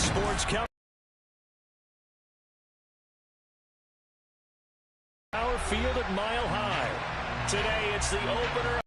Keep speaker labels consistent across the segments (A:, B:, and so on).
A: Sports Power Field at Mile High. Today, it's the opener.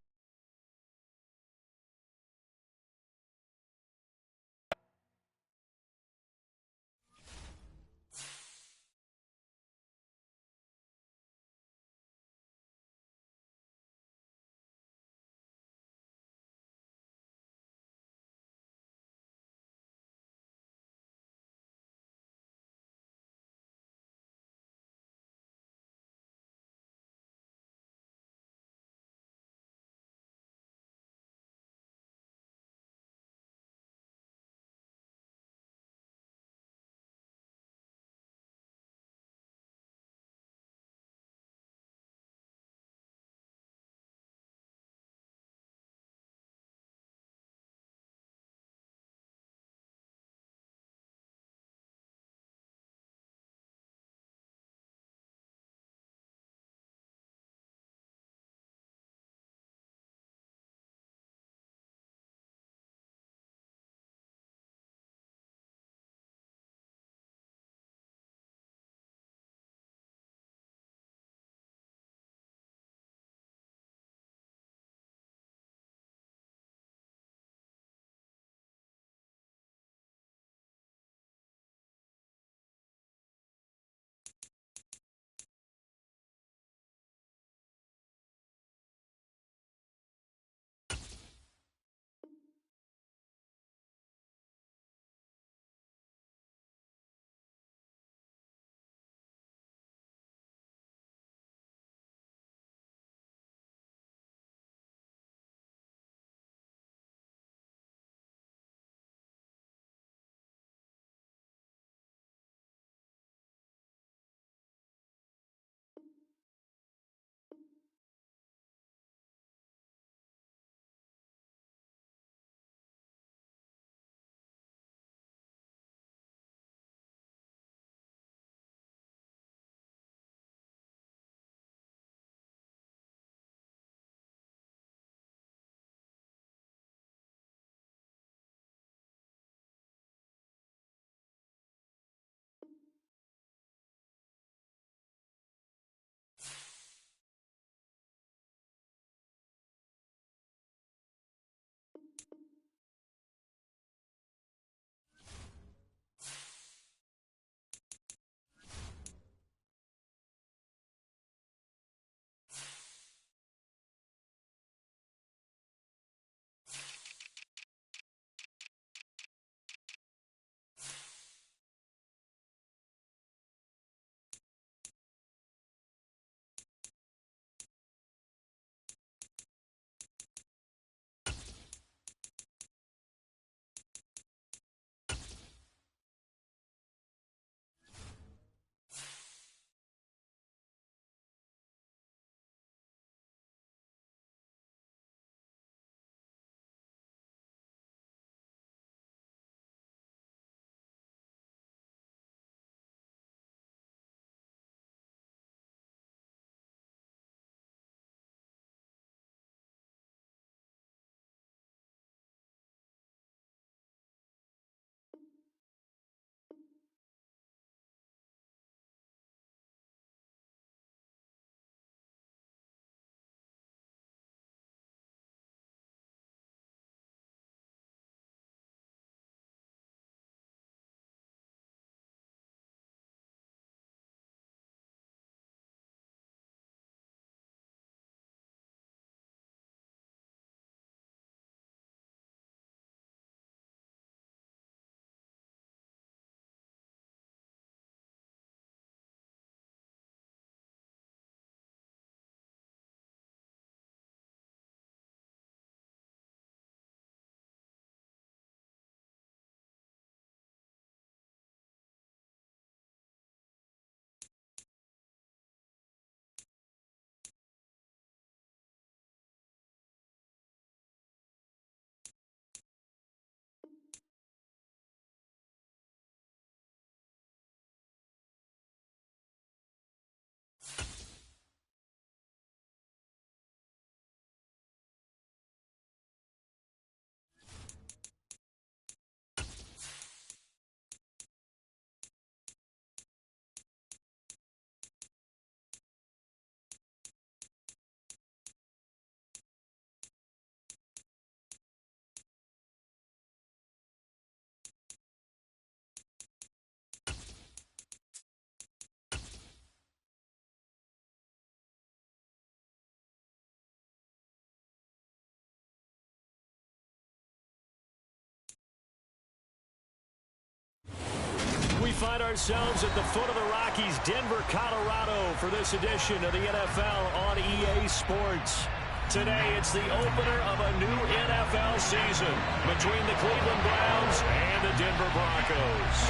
A: find ourselves at the foot of the Rockies, Denver, Colorado, for this edition of the NFL on EA Sports. Today, it's the opener of a new NFL season between the Cleveland Browns and the Denver Broncos.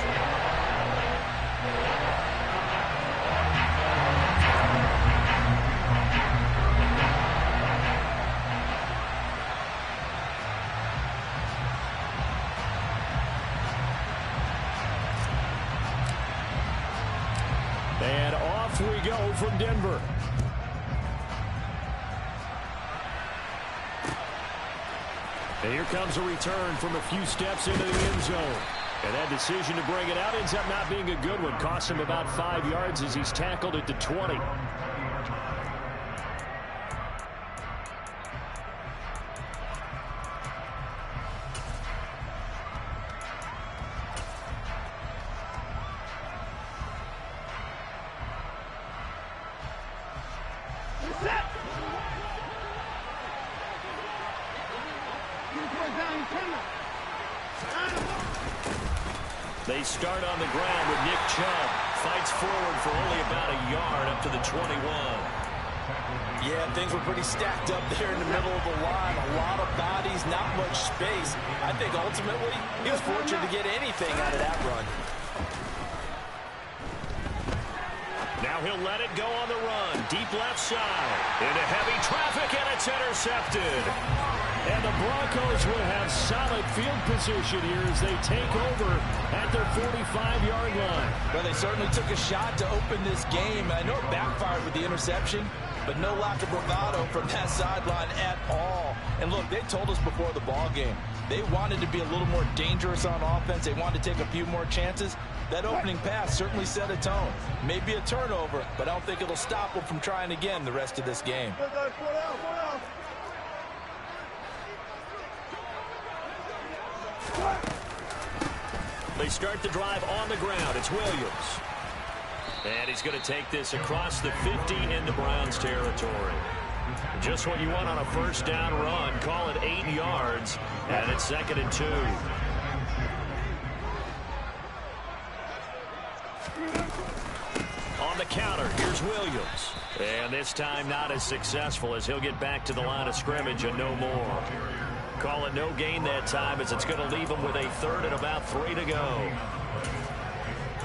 A: And off we go from Denver. And here comes a return from a few steps into the end zone. And that decision to bring it out ends up not being a good one. Costs him about 5 yards as he's tackled at the 20. They start on the ground with Nick Chubb. Fights forward for only about a yard up to the 21.
B: Yeah, things were pretty stacked up there in the middle of the line. A lot of bodies, not much space. I think ultimately he was fortunate to get anything out of that run.
A: Now he'll let it go on the run. Deep left side. Into heavy traffic, and it's intercepted. And the Broncos will have solid field position here as they take over at their 45-yard line.
B: Well, they certainly took a shot to open this game. I know it backfired with the interception, but no lack of bravado from that sideline at all. And look, they told us before the ball game, they wanted to be a little more dangerous on offense. They wanted to take a few more chances. That opening pass certainly set a tone. Maybe a turnover, but I don't think it'll stop them from trying again the rest of this game.
A: They start the drive on the ground. It's Williams. And he's going to take this across the 50 into Browns territory. Just what you want on a first down run. Call it 8 yards. And it's 2nd and 2. On the counter, here's Williams. And this time not as successful as he'll get back to the line of scrimmage and no more. Call it no gain that time as it's going to leave him with a 3rd and about 3 to go.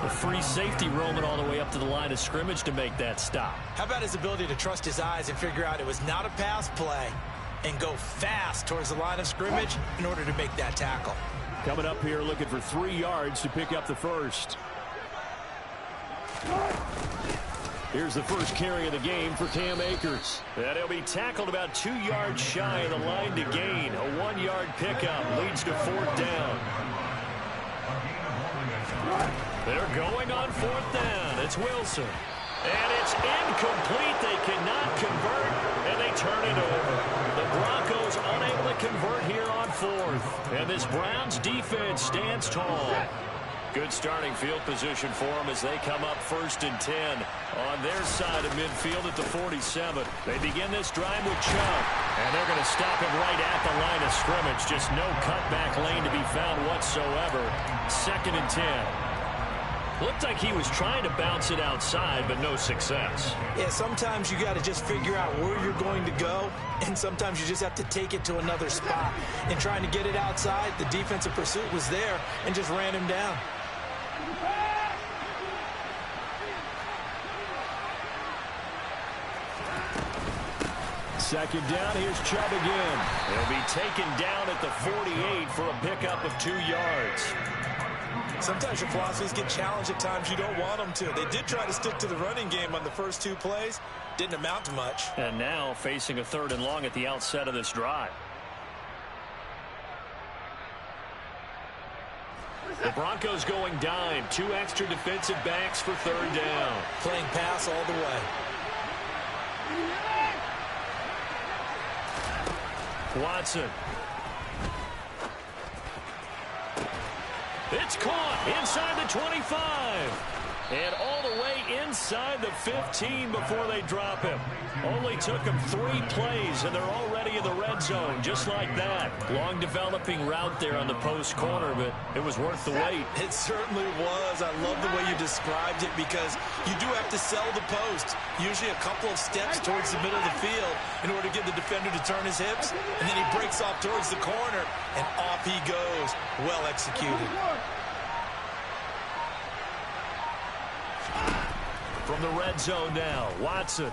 A: A free safety roaming all the way up to the line of scrimmage to make that stop.
B: How about his ability to trust his eyes and figure out it was not a pass play and go fast towards the line of scrimmage in order to make that tackle.
A: Coming up here looking for 3 yards to pick up the first. Here's the first carry of the game for Cam Akers. And he'll be tackled about 2 yards shy of the line to gain. A 1-yard pickup leads to 4th down. They're going on 4th down. It's Wilson. And it's incomplete. They cannot convert, and they turn it over. The Broncos unable to convert here on 4th. And this Browns defense stands tall. Good starting field position for them as they come up 1st and 10 on their side of midfield at the 47. They begin this drive with Chubb, and they're going to stop him right at the line of scrimmage. Just no cutback lane to be found whatsoever. 2nd and 10. Looked like he was trying to bounce it outside, but no success.
B: Yeah, sometimes you got to just figure out where you're going to go, and sometimes you just have to take it to another spot. In trying to get it outside, the defensive pursuit was there and just ran him down.
A: 2nd down, here's Chubb again. He'll be taken down at the 48 for a pickup of 2 yards.
B: Sometimes your philosophies get challenged at times you don't want them to. They did try to stick to the running game on the first 2 plays. Didn't amount to much.
A: And now facing a 3rd and long at the outset of this drive. The Broncos going dime. 2 extra defensive backs for 3rd down.
B: Playing pass all the way.
A: Watson. It's caught inside the 25. And all the way inside the 15 before they drop him. Only took him 3 plays, and they're already in the red zone, just like that. Long developing route there on the post corner, but it was worth the wait.
B: It certainly was. I love the way you described it because you do have to sell the post. Usually a couple of steps towards the middle of the field in order to get the defender to turn his hips, and then he breaks off towards the corner, and off he goes. Well executed.
A: From the red zone now, Watson.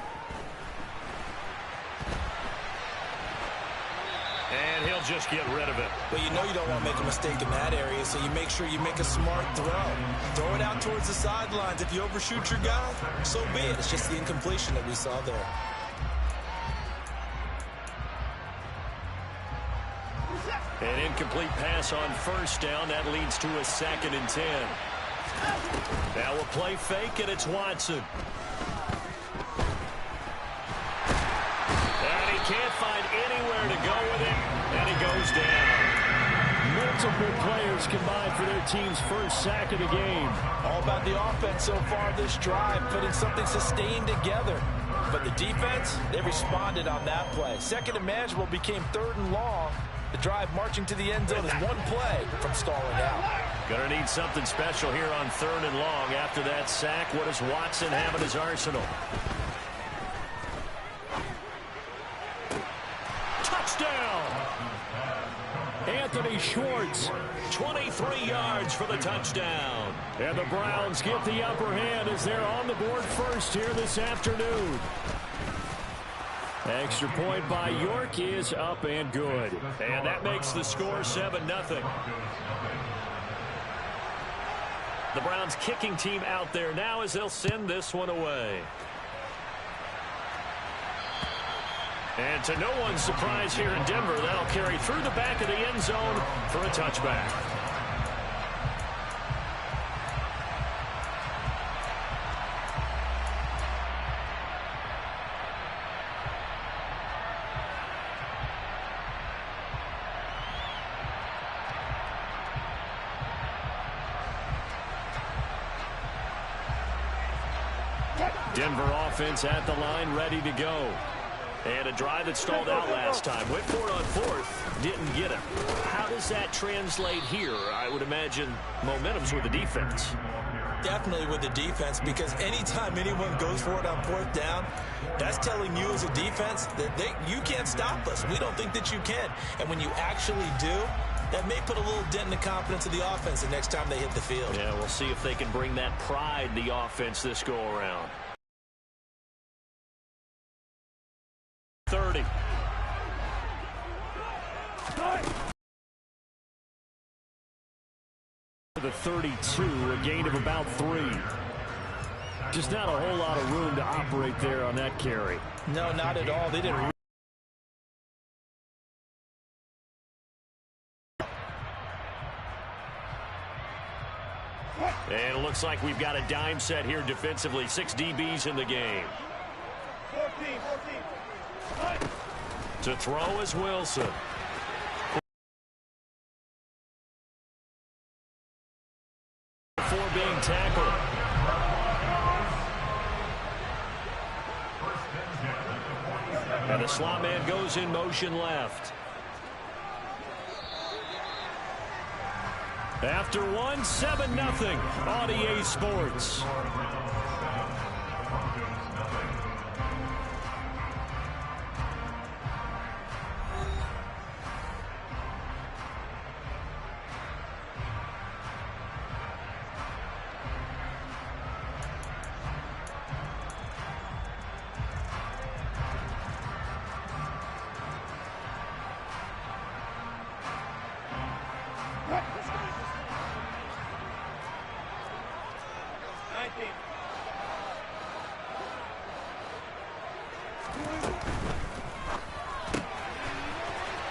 A: And he'll just get rid of it.
B: Well, you know you don't want to make a mistake in that area, so you make sure you make a smart throw. Throw it out towards the sidelines. If you overshoot your guy, so be it. It's just the incompletion that we saw there.
A: An incomplete pass on first down. That leads to a 2nd and 10. Now a play fake, and it's Watson. And he can't find anywhere to go with it, and he goes down. Multiple players combined for their team's first sack of the game.
B: All about the offense so far this drive, putting something sustained together. But the defense, they responded on that play. 2nd and manageable became 3rd and long. The drive marching to the end zone is 1 play from stalling out.
A: Gonna need something special here on 3rd and long. After that sack, what does Watson have in his arsenal? Touchdown! Anthony Schwartz, 23 yards for the touchdown. And the Browns get the upper hand as they're on the board first here this afternoon. Extra point by York is up and good. And that makes the score 7-0. The Browns kicking team out there now as they'll send this one away. And to no one's surprise here in Denver, that'll carry through the back of the end zone for a touchback. Denver offense at the line, ready to go. And a drive that stalled out last time. Went for it on 4th, didn't get it. How does that translate here? I would imagine momentum's with the defense.
B: Definitely with the defense, because anytime anyone goes for it on 4th down, that's telling you as a defense that you can't stop us. We don't think that you can. And when you actually do, that may put a little dent in the confidence of the offense the next time they hit the field.
A: Yeah, we'll see if they can bring that pride in the offense this go-around. 30. The 32, a gain of about 3. Just not a whole lot of room to operate there on that carry.
B: No, not at all. They didn't.
A: And it looks like we've got a dime set here defensively. 6 DBs in the game.
C: 14.
A: To throw is Wilson. Before being tackled. And the slot man goes in motion left. After 1, 7-0 on EA Sports.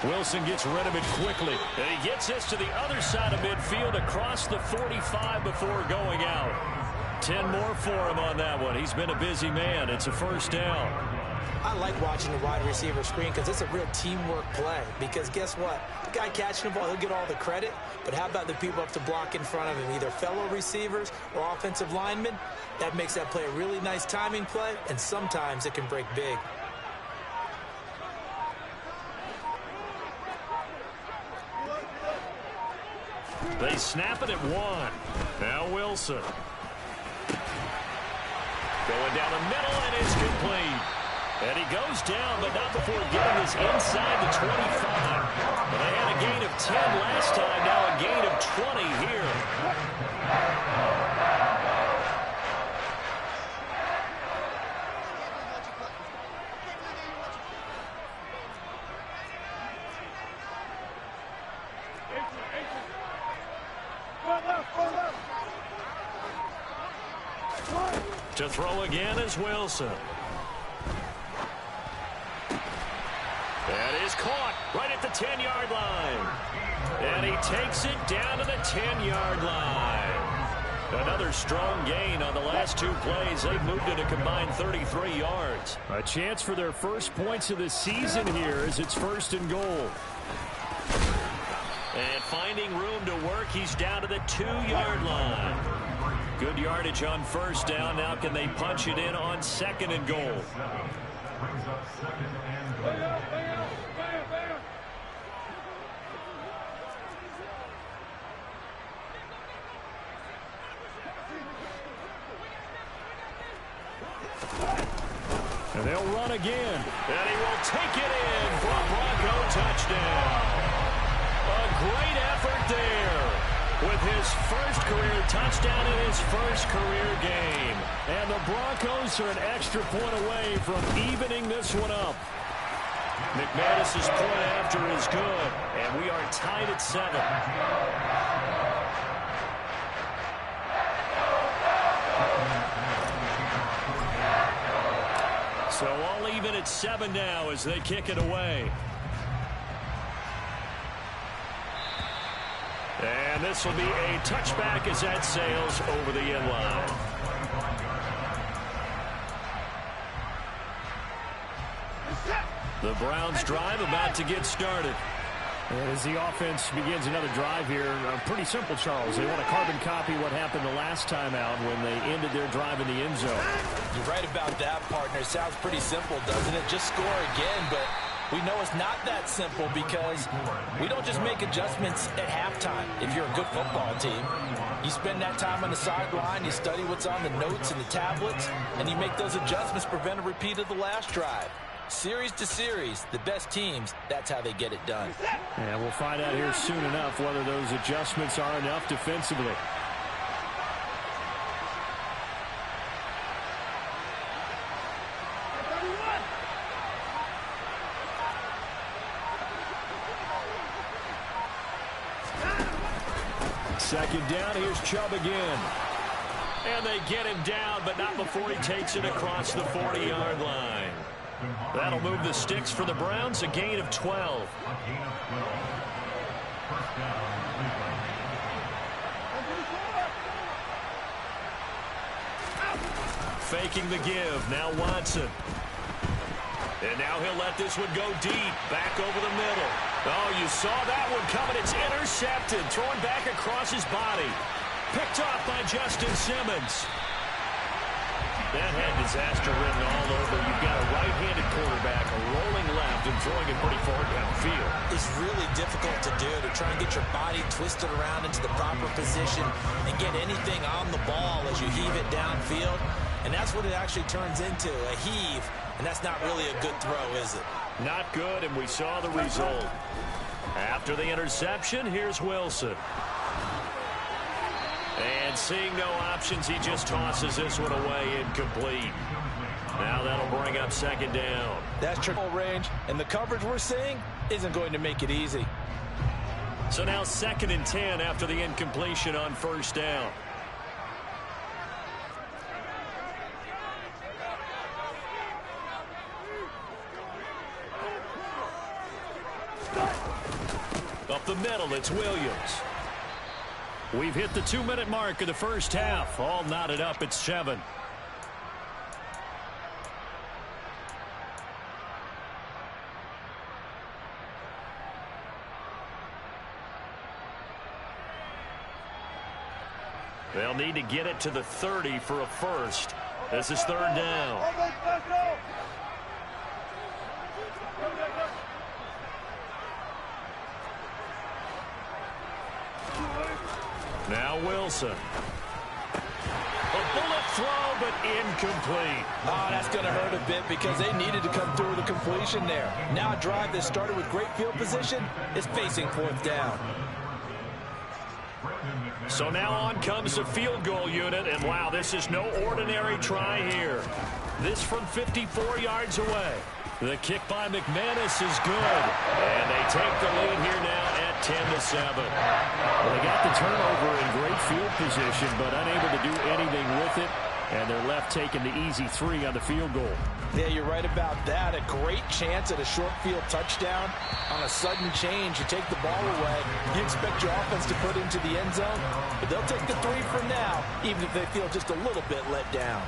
A: Wilson gets rid of it quickly. And he gets this to the other side of midfield across the 45 before going out. 10 more for him on that one. He's been a busy man. It's a 1st down.
D: I like watching the wide receiver screen because it's a real teamwork play. Because guess what? The guy catching the ball, he'll get all the credit. But how about the people up to block in front of him, either fellow receivers or offensive linemen? That makes that play a really nice timing play, and sometimes it can break big.
A: They snap it at 1. Now Wilson. Going down the middle, and it's complete. And he goes down, but not before getting us inside the 25. Well, they had a gain of 10 last time, now a gain of 20 here. To throw again is Wilson. That is caught right at the 10-yard line. And he takes it down to the 10-yard line. Another strong gain on the last 2 plays. They've moved it a combined 33 yards.
E: A chance for their first points of the season here as it's 1st and goal.
A: And finding room to work, he's down to the 2-yard line. Good yardage on 1st down. Now can they punch it in on 2nd and goal?
E: And they'll run again.
A: And he will take it in for a Bronco touchdown. A great effort there with his first career touchdown in his first career game.
E: And the Broncos are an extra point away from evening this one up.
A: McManus's point after is good, and we are tied at 7. So all even at 7 now as they kick it away. And this will be a touchback as that sails over the end line. The Browns drive about to get started.
E: And as the offense begins another drive here, pretty simple, Charles. They want to carbon copy what happened the last time out when they ended their drive in the end zone.
B: You're right about that, partner. Sounds pretty simple, doesn't it? Just score again, but we know it's not that simple because we don't just make adjustments at halftime. If you're a good football team, you spend that time on the sideline, you study what's on the notes and the tablets, and you make those adjustments, prevent a repeat of the last drive. Series to series, the best teams, that's how they get it done.
E: And we'll find out here soon enough whether those adjustments are enough defensively.
A: Second down, here's Chubb again. And they get him down, but not before he takes it across the 40-yard line. That'll move the sticks for the Browns, a gain of 12. Faking the give, now Watson. And now he'll let this one go deep, back over the middle. Oh, you saw that one coming. It's intercepted, thrown back across his body. Picked off by Justin Simmons. That had disaster written all over. You've got a right-handed quarterback, a rolling left, and throwing it pretty far downfield.
D: It's really difficult to do, to try and get your body twisted around into the proper position and get anything on the ball as you heave it downfield. And that's what it actually turns into, a heave. And that's not really a good throw, is it?
A: Not good, and we saw the result. After the interception, here's Wilson. And seeing no options, he just tosses this one away incomplete. Now that'll bring up second down.
B: That's triple range, and the coverage we're seeing isn't going to make it easy.
A: So now 2nd and 10 after the incompletion on first down. Up the middle, it's Williams. We've hit the 2-minute mark of the first half. All knotted up at 7. They'll need to get it to the 30 for a first. This is third down. Now Wilson. A bullet throw, but incomplete.
B: Oh, that's going to hurt a bit because they needed to come through with a completion there. Now a drive that started with great field position is facing fourth down.
A: So now on comes the field goal unit, and wow, this is no ordinary try here. This from 54 yards away. The kick by McManus is good, and they take the lead here now at 10-7.
E: Well, they got the turnover in great field position, but unable to do anything with it, and they're left taking the easy 3 on the field goal.
B: Yeah, you're right about that. A great chance at a short field touchdown. On a sudden change, you take the ball away. You expect your offense to put into the end zone, but they'll take the 3 for now, even if they feel just a little bit let down.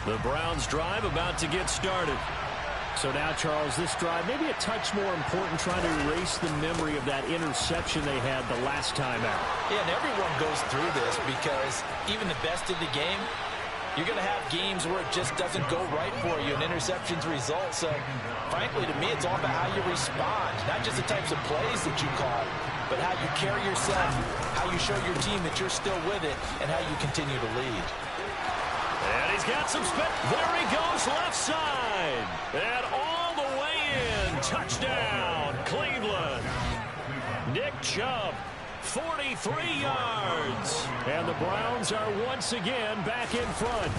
A: The Browns drive about to get started.
E: So now, Charles, this drive maybe a touch more important, trying to erase the memory of that interception they had the last time out.
B: Yeah, and everyone goes through this because even the best of the game, you're going to have games where it just doesn't go right for you and interceptions result. So, frankly, to me, it's all about how you respond, not just the types of plays that you call, but how you carry yourself, how you show your team that you're still with it, and how you continue to lead.
A: And he's got some spin. There he goes, left side. And all the way in. Touchdown, Cleveland. Nick Chubb, 43 yards.
E: And the Browns are once again back in front.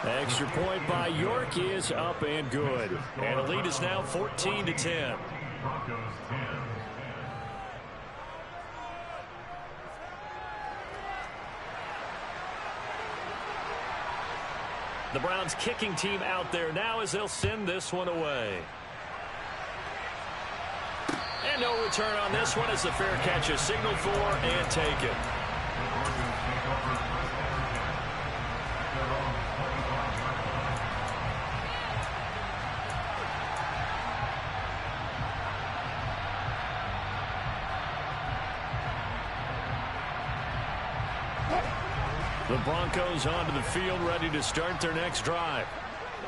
E: Extra point by York is up and good.
A: And the lead is now 14-10. The Browns kicking team out there now as they'll send this one away. And no return on this one as the fair catch is signaled for and taken. The Broncos onto the field, ready to start their next drive.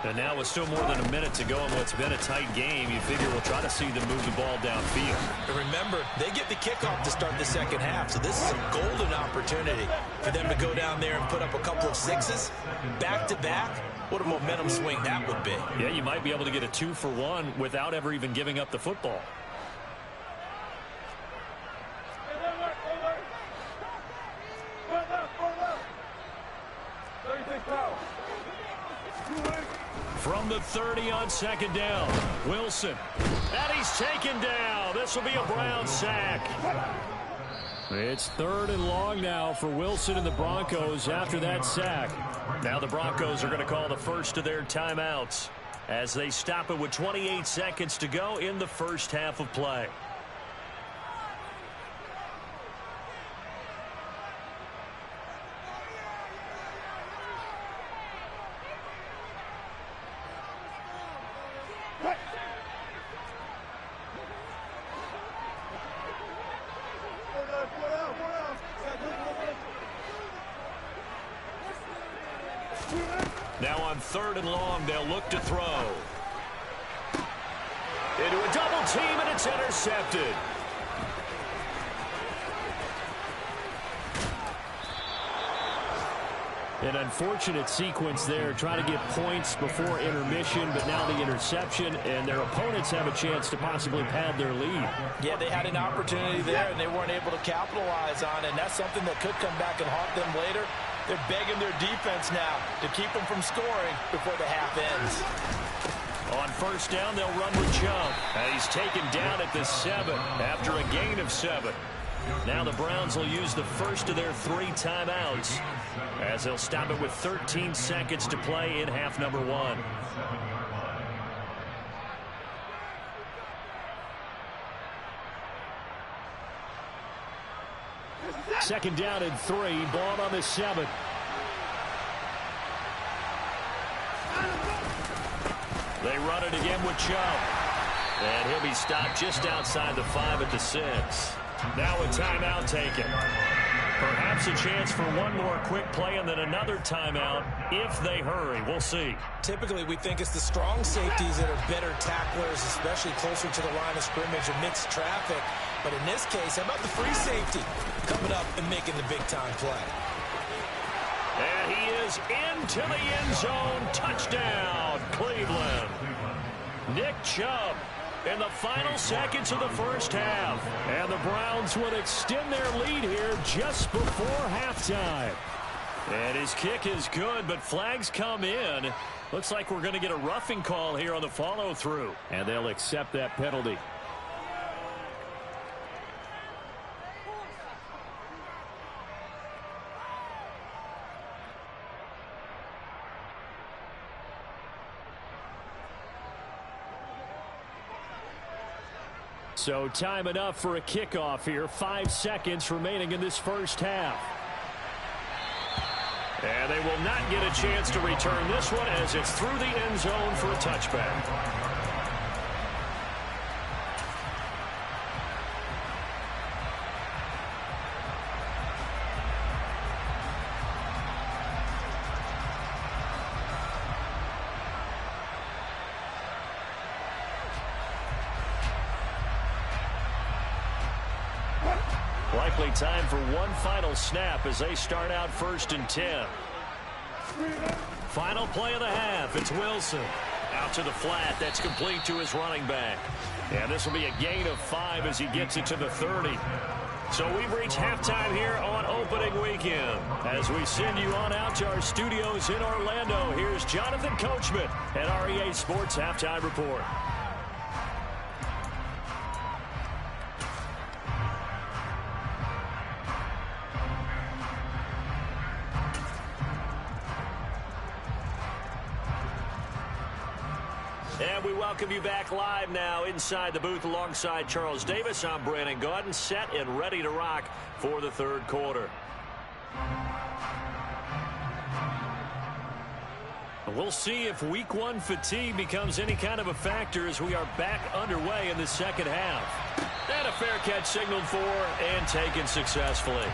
A: And now with still more than a minute to go in what's been a tight game, you figure we'll try to see them move the ball downfield.
B: And remember, they get the kickoff to start the second half, so this is a golden opportunity for them to go down there and put up a couple of sixes back-to-back. What a momentum swing that would be.
A: Yeah, you might be able to get a 2-for-1 without ever even giving up the football. From the 30 on second down, Wilson. And he's taken down. This will be a Brown sack.
E: It's third and long now for Wilson and the Broncos after that sack.
A: Now the Broncos are going to call the first of their timeouts as they stop it with 28 seconds to go in the first half of play. Now on third and long, they'll look to throw. Into a double team, and it's intercepted.
E: An unfortunate sequence there, trying to get points before intermission, but now the interception, and their opponents have a chance to possibly pad their lead.
B: Yeah, they had an opportunity there, and they weren't able to capitalize on it, and that's something that could come back and haunt them later. They're begging their defense now to keep them from scoring before the half ends.
A: On first down, they'll run with Chubb. And he's taken down at the 7 after a gain of 7. Now the Browns will use the first of their 3 timeouts as they'll stop it with 13 seconds to play in half number 1.
E: Second down and 3, ball on the 7.
A: They run it again with Chubb. And he'll be stopped just outside the 5 at the 6. Now a timeout taken. Perhaps a chance for one more quick play and then another timeout if they hurry. We'll see.
D: Typically, we think it's the strong safeties that are better tacklers, especially closer to the line of scrimmage amidst traffic. But in this case, how about the free safety coming up and making the big-time play?
A: And he is into the end zone. Touchdown, Cleveland. Nick Chubb in the final seconds of the first half.
E: And the Browns would extend their lead here just before halftime.
A: And his kick is good, but flags come in. Looks like we're going to get a roughing call here on the follow-through.
E: And they'll accept that penalty. So time enough for a kickoff here. 5 seconds remaining in this first half.
A: And they will not get a chance to return this one as it's through the end zone for a touchback. Likely time for one final snap as they start out 1st and 10. Final play of the half. It's Wilson. Out to the flat. That's complete to his running back. And this will be a gain of 5 as he gets it to the 30. So we've reached halftime here on opening weekend. As we send you on out to our studios in Orlando, here's Jonathan Coachman at REA Sports Halftime Report. And we welcome you back live now inside the booth alongside Charles Davis. I'm Brandon Gaudin, set and ready to rock for the third quarter. We'll see if week 1 fatigue becomes any kind of a factor as we are back underway in the second half. And a fair catch signaled for and taken successfully.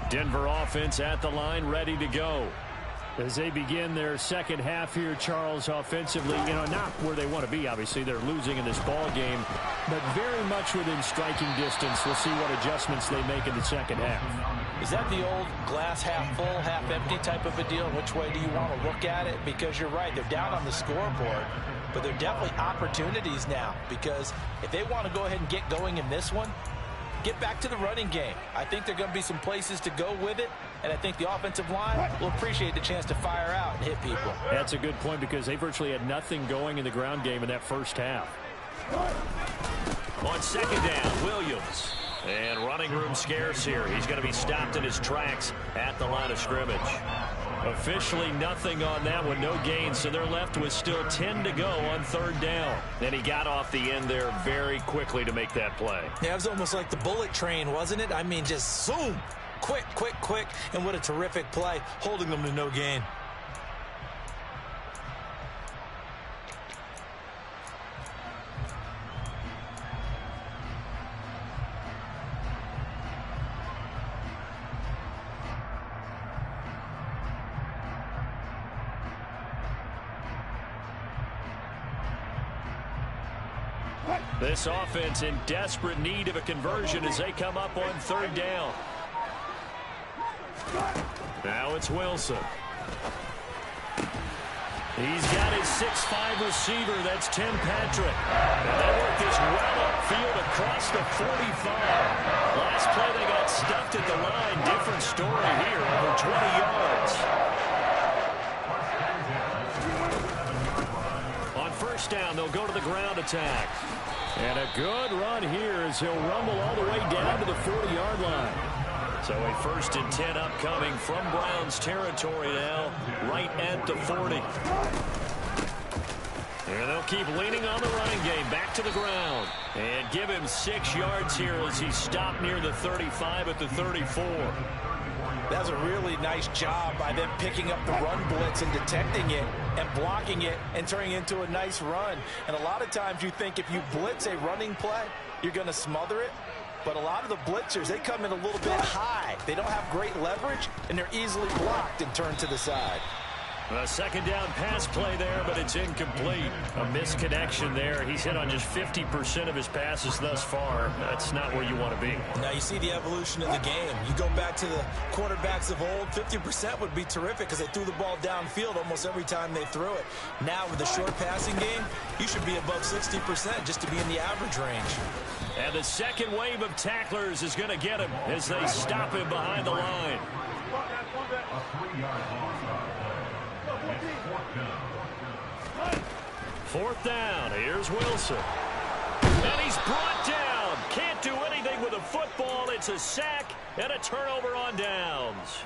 A: Denver offense at the line, ready to go.
E: As they begin their second half here, Charles, offensively, not where they want to be, obviously. They're losing in this ball game, but very much within striking distance. We'll see what adjustments they make in the second half.
B: Is that the old glass half full, half empty type of a deal? Which way do you want to look at it? Because you're right, they're down on the scoreboard, but they're definitely opportunities now, because if they want to go ahead and get going in this one, get back to the running game. I think there are going to be some places to go with it, and I think the offensive line will appreciate the chance to fire out and hit people.
E: That's a good point because they virtually had nothing going in the ground game in that first half.
A: On second down, Williams. And running room scarce here. He's going to be stopped in his tracks at the line of scrimmage. Officially nothing on that one, no gain, so they're left with still 10 to go on third down. And he got off the end there very quickly to make that play.
D: Yeah, it was almost like the bullet train, wasn't it? I mean, just zoom, quick, quick, quick, and what a terrific play, holding them to no gain.
A: This offense in desperate need of a conversion as they come up on third down. Now it's Wilson. He's got his 6'5" receiver. That's Tim Patrick. And they work this well upfield across the 45. Last play they got stuffed at the line. Different story here, over 20 yards. On first down, they'll go to the ground attack. And a good run here as he'll rumble all the way down to the 40-yard line. So a 1st and 10 upcoming from Browns territory now, right at the 40. And they'll keep leaning on the running game. Back to the ground. And give him 6 yards here as he stopped near the 35 at the 34.
B: That was a really nice job by them picking up the run blitz and detecting it and blocking it and turning it into a nice run. And a lot of times you think if you blitz a running play, you're going to smother it. But a lot of the blitzers, they come in a little bit high. They don't have great leverage, and they're easily blocked and turned to the side.
A: A 2nd down pass play there, but it's incomplete. A misconnection there. He's hit on just 50% of his passes thus far. That's not where you want to be.
B: Now you see the evolution of the game. You go back to the quarterbacks of old, 50% would be terrific because they threw the ball downfield almost every time they threw it. Now with the short passing game, you should be above 60% just to be in the average range.
A: And the second wave of tacklers is going to get him as they stop him behind the line. 4th down. Here's Wilson. And he's brought down. Can't do anything with a football. It's a sack and a turnover on downs.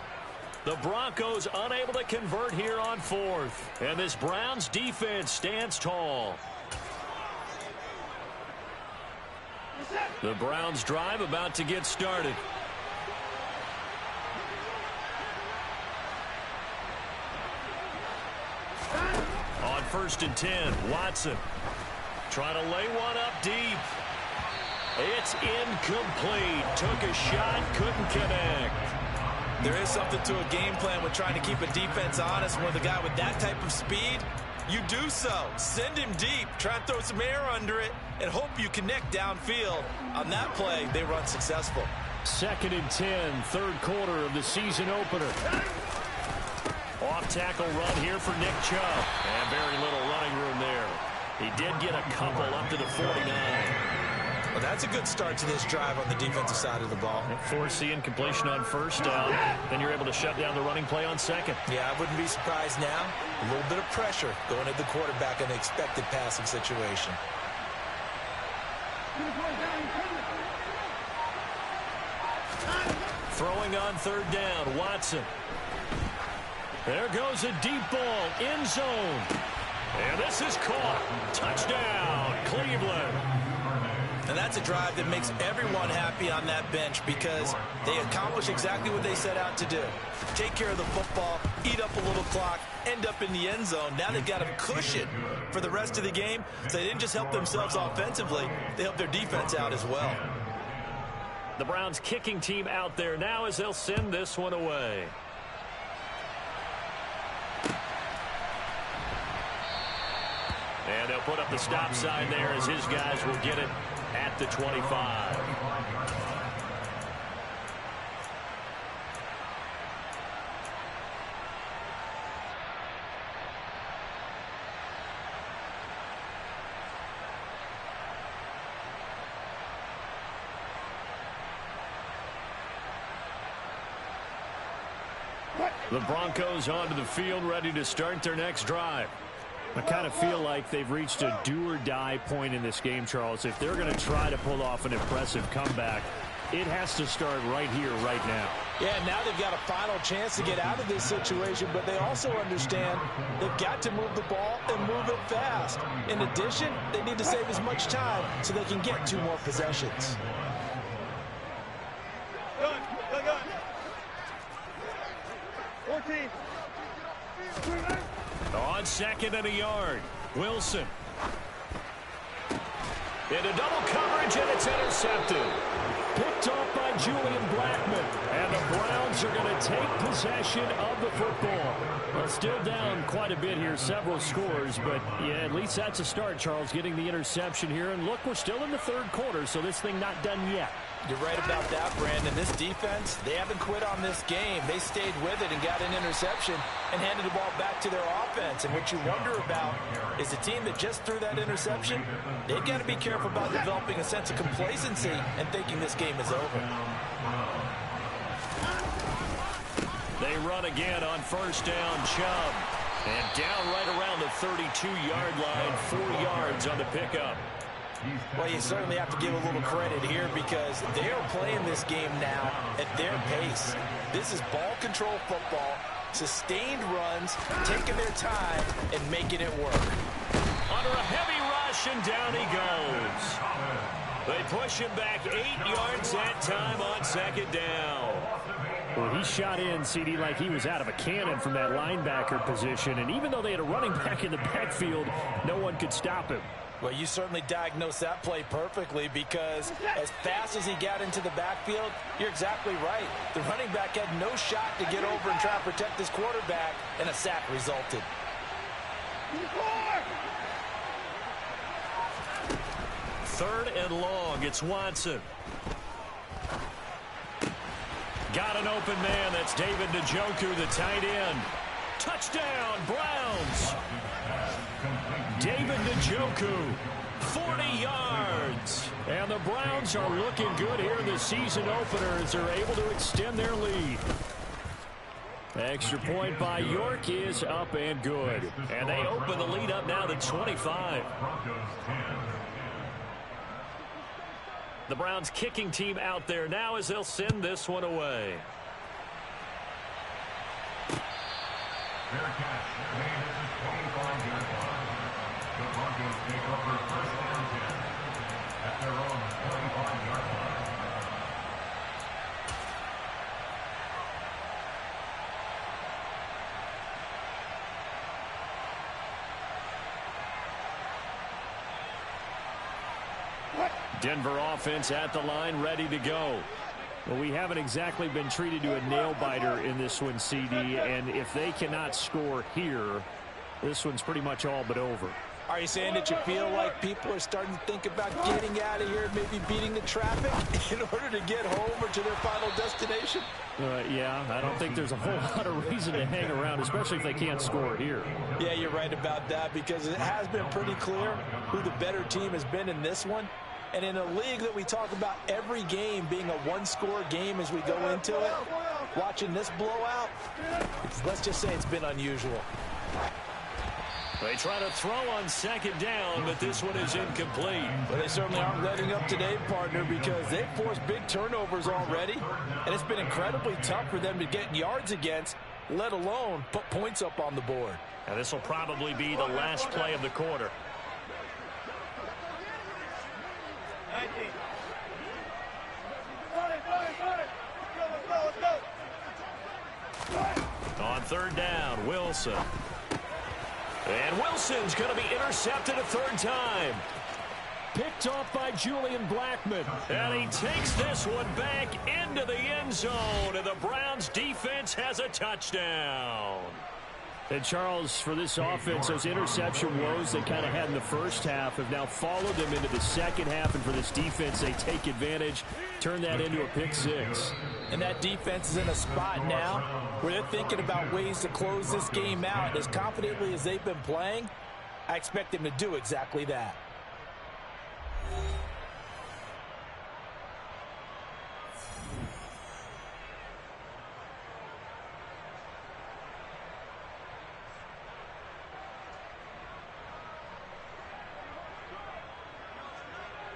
A: The Broncos unable to convert here on 4th. And this Browns defense stands tall. The Browns drive about to get started. On 1st and 10, Watson trying to lay one up deep. It's incomplete. Took a shot, couldn't connect.
B: There is something to a game plan with trying to keep a defense honest. With a guy with that type of speed, you do so. Send him deep, try and throw some air under it, and hope you connect downfield. On that play, they run successful.
E: 2nd and 10, 3rd quarter of the season opener.
A: Off tackle run here for Nick Chubb. And very little running room there. He did get a couple up to the 49.
B: Well, that's a good start to this drive on the defensive side of the ball.
A: Force the incompletion on 1st down. Then you're able to shut down the running play on 2nd.
B: Yeah, I wouldn't be surprised now. A little bit of pressure going at the quarterback in an expected passing situation.
A: Throwing on 3rd down, Watson. There goes a deep ball, end zone. And this is caught. Touchdown, Cleveland.
B: And that's a drive that makes everyone happy on that bench because they accomplish exactly what they set out to do. Take care of the football, eat up a little clock, end up in the end zone. Now they've got a cushion for the rest of the game. So they didn't just help themselves offensively, they helped their defense out as well.
A: The Browns kicking team out there now as they'll send this one away. And they'll put up the stop sign there as his guys will get it at the 25. The Broncos onto the field, ready to start their next drive. I kind of feel like they've reached a do-or-die point in this game, Charles. If they're going to try to pull off an impressive comeback, it has to start right here, right now.
B: Yeah, now they've got a final chance to get out of this situation, but they also understand they've got to move the ball and move it fast. In addition, they need to save as much time so they can get 2 more possessions.
C: Gun. 14.
A: On 2nd and a yard, Wilson. Into double coverage, and it's intercepted.
E: Picked off by Julian Blackman.
A: And the Browns are going to take
E: Possession of the football. Well, still down quite a bit here, several scores, but yeah, at least that's a start, Charles, getting the interception here. And look, we're still in the 3rd quarter, so this thing not done yet.
B: You're right about that, Brandon. This defense, they haven't quit on this game. They stayed with it and got an interception and handed the ball back to their offense. And what you wonder about is the team that just threw that interception, they've got to be careful about developing a sense of complacency and thinking this game is over.
A: They run again on 1st down, Chubb. And down right around the 32-yard line, 4 yards on the pickup.
B: Well, you certainly have to give a little credit here because they are playing this game now at their pace. This is ball control football, sustained runs, taking their time, and making it work.
A: Under a heavy rush, and down he goes. They push him back 8 yards that time on second down.
E: Well, he shot in, CD, like he was out of a cannon from that linebacker position. And even though they had a running back in the backfield, no one could stop him.
B: Well, you certainly diagnosed that play perfectly because as fast as he got into the backfield, you're exactly right. The running back had no shot to get over and try to protect his quarterback, and a sack resulted.
A: Third and long. It's Watson. Got an open man. That's David Njoku, the tight end. Touchdown, Browns. David Njoku, 40 yards. And the Browns are looking good here in the season opener as they're able to extend their lead. Extra point by York is up and good. And they open the lead up now to 25. The Browns kicking team out there now as they'll send this one away. Denver offense at the line, ready to go. Well, we haven't exactly been treated to a nail-biter in this one, CD, and if they cannot score here, this one's pretty much all but over.
B: Are you saying that you feel like people are starting to think about getting out of here and maybe beating the traffic in order to get home or to their final destination?
E: Yeah, I don't think there's a whole lot of reason to hang around, especially if they can't score here.
B: Yeah, you're right about that because it has been pretty clear who the better team has been in this one. And in a league that we talk about every game being a one-score game as we go into it, watching this blowout, let's just say it's been unusual.
A: They try to throw on second down, but this one is incomplete.
B: But they certainly aren't letting up today, partner, because they've forced big turnovers already, and it's been incredibly tough for them to get yards against, let alone put points up on the board.
A: And this will probably be the last play of the quarter. On third down, Wilson. And Wilson's going to be intercepted a third time.
E: Picked off by Julian Blackmon.
A: And he takes this one back into the end zone, and the Browns defense has a touchdown.
E: And Charles, for this offense, those interception woes they kind of had in the first half have now followed them into the second half. And for this defense, they take advantage, turn that into a pick six.
B: And that defense is in a spot now where they're thinking about ways to close this game out. As confidently as they've been playing, I expect them to do exactly that.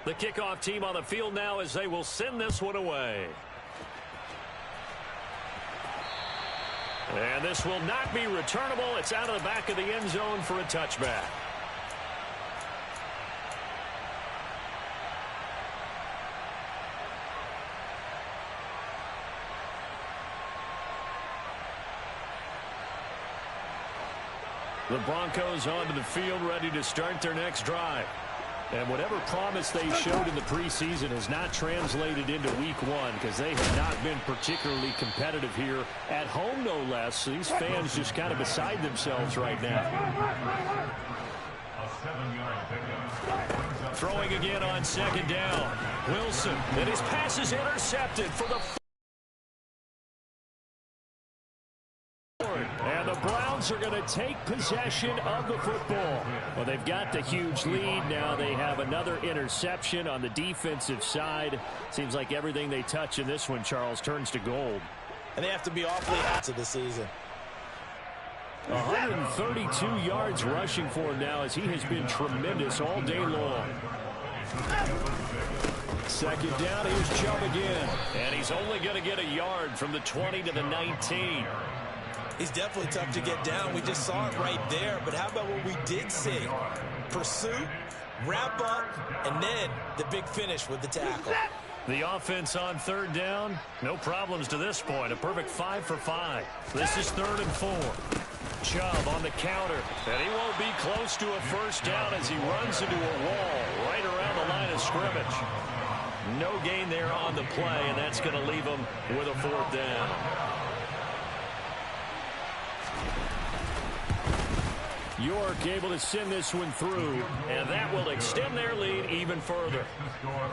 A: The kickoff team on the field now as they will send this one away. And this will not be returnable. It's out of the back of the end zone for a touchback. The Broncos onto the field, ready to start their next drive. And whatever promise they showed in the preseason has not translated into week one because they have not been particularly competitive here at home, no less. So these fans just kind of beside themselves right now. Throwing again on second down. Wilson, and his pass is intercepted for the and the Browns are going to take possession of the football. Well, they've got the huge lead. Now they have another interception on the defensive side. Seems like everything they touch in this one, Charles, turns to gold.
B: And they have to be awfully happy this season.
E: 132 yards rushing for him now as he has been tremendous all day long. Second down, here's Chubb again.
A: And he's only going to get a yard from the 20 to the 19.
B: He's definitely tough to get down. We just saw it right there. But how about what we did see? Pursuit, wrap up, and then the big finish with the tackle.
A: The offense on third down, no problems to this point. A perfect 5 for 5. This is 3rd and 4. Chubb on the counter, and he won't be close to a first down as he runs into a wall right around the line of scrimmage. No gain there on the play, and that's going to leave him with a 4th down.
E: York able to send this one through,
A: and that will extend their lead even further.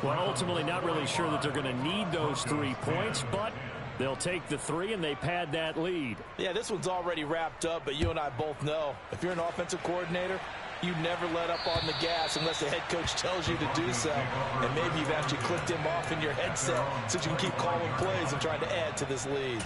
E: Well, ultimately not really sure that they're going to need those 3 points, but they'll take the 3 and they pad that lead.
B: Yeah, this one's already wrapped up, but you and I both know if you're an offensive coordinator, you never let up on the gas unless the head coach tells you to do so. And maybe you've actually clicked him off in your headset so you can keep calling plays and trying to add to this lead.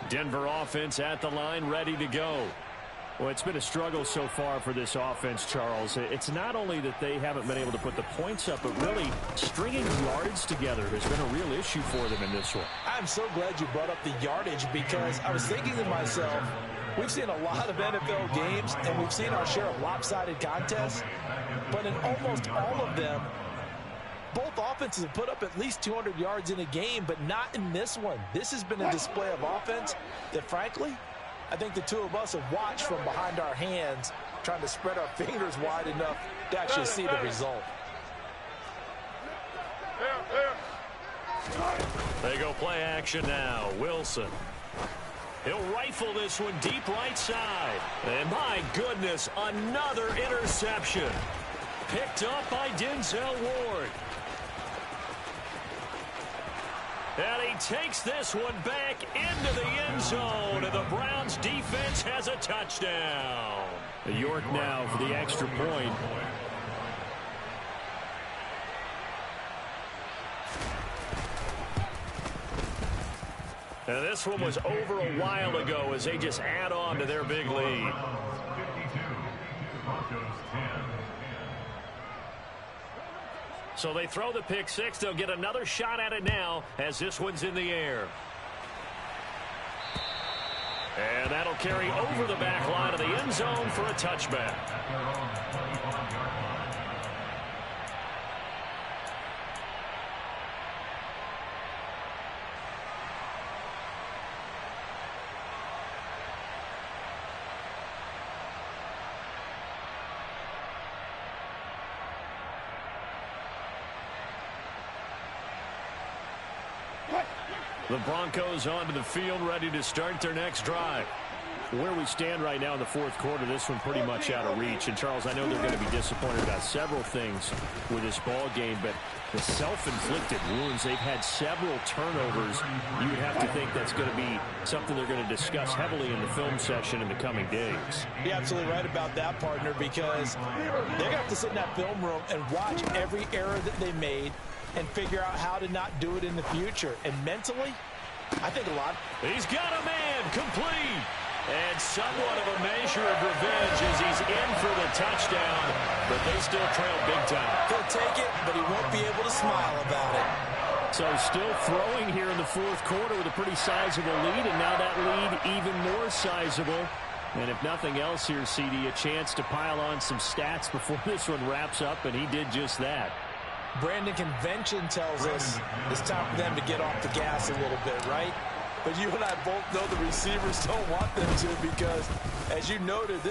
A: Denver offense at the line, ready to go.
E: Well, it's been a struggle so far for this offense, Charles. It's not only that they haven't been able to put the points up, but really stringing yards together has been a real issue for them in this one.
B: I'm so glad you brought up the yardage because I was thinking to myself, we've seen a lot of NFL games and we've seen our share of lopsided contests, but in almost all of them, both offenses have put up at least 200 yards in a game, but not in this one. This has been a display of offense that, frankly, I think the two of us have watched from behind our hands, trying to spread our fingers wide enough to actually see the result.
A: They go play action now. Wilson. He'll rifle this one deep right side. And my goodness, another interception. Picked up by Denzel Ward. And he takes this one back into the end zone, and the Browns defense has a touchdown.
E: York now for the extra point.
A: And this one was over a while ago as they just add on to their big lead. So they throw the pick six. They'll get another shot at it now as this one's in the air. And that'll carry over the back line of the end zone for a touchback. The Broncos onto the field, ready to start their next drive.
E: Where we stand right now in the fourth quarter, this one pretty much out of reach. And, Charles, I know they're going to be disappointed about several things with this ball game, but the self-inflicted wounds, they've had several turnovers. You would have to think that's going to be something they're going to discuss heavily in the film session in the coming days.
B: You're absolutely right about that, partner, because they're going to have to sit in that film room and watch every error that they made and figure out how to not do it in the future. And mentally, I think a lot.
A: He's got a man complete. And somewhat of a measure of revenge as he's in for the touchdown. But they still trail big time.
B: He'll take it, but he won't be able to smile about it.
E: So still throwing here in the fourth quarter with a pretty sizable lead. And now that lead even more sizable. And if nothing else here, CD, a chance to pile on some stats before this one wraps up. And he did just that.
B: Brandon, convention tells us it's time for them to get off the gas a little bit, right? But you and I both know the receivers don't want them to because, as you noted,